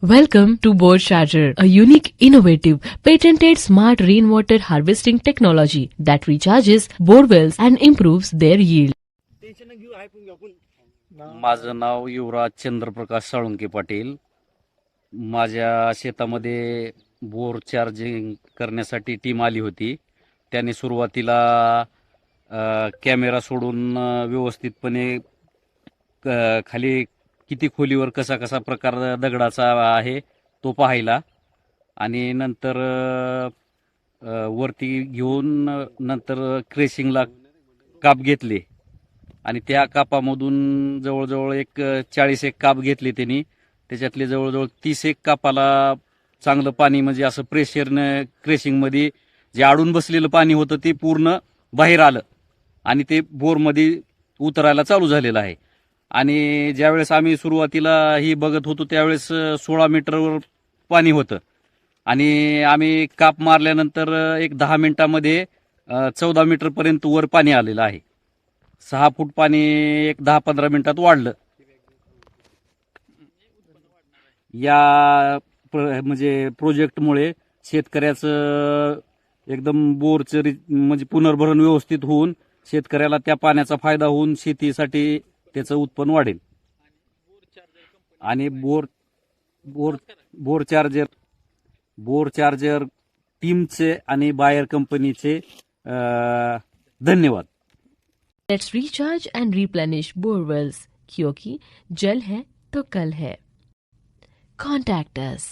Welcome to Bore Charger, a unique, innovative, patented smart rainwater harvesting technology that recharges bore wells and improves their yield. माझं नाव युवराज चंद्रप्रकाश साळुंके पाटील. माझ्या शेतामध्ये bore charging करण्यासाठी team आली होती. त्याने सुरुवातीला कॅमेरा सोडून व्यवस्थितपणे खाली किती खोलीवर कसा कसा प्रकार दगडाचा आहे तो पाहिला आणि नंतर वरती घेऊन नंतर क्रेशिंगला काप घेतले आणि त्या कापामधून जवळजवळ 40 काप घेतले त्यांनी. त्याच्यातले जवळजवळ 30 कापाला चांगलं पाणी म्हणजे असं प्रेशरनं क्रेशिंगमध्ये जे अडून बसलेलं पाणी होतं ते पूर्ण बाहेर आलं आणि ते बोरमध्ये उतरायला चालू झालेलं आहे. आणि ज्यावेळेस आम्ही सुरुवातीला ही बघत होतो त्यावेळेस 16 मीटरवर पाणी होतं आणि आम्ही काप मारल्यानंतर 10 मिनिटामध्ये 14 मीटरपर्यंत वर पाणी आलेलं आहे. 6 फूट पाणी 10-15 मिनिटात वाढलं. या म्हणजे प्रोजेक्टमुळे शेतकऱ्याचं एकदम बोरचं म्हणजे पुनर्भरण व्यवस्थित होऊन शेतकऱ्याला त्या पाण्याचा फायदा होऊन शेतीसाठी त्याचं उत्पन्न वाढेल. आणि बोर चार्जर टीमचे आणि बायर कंपनीचे धन्यवाद. Let's recharge and replenish bore wells, क्योंकि जल है तो कल है. Contact us.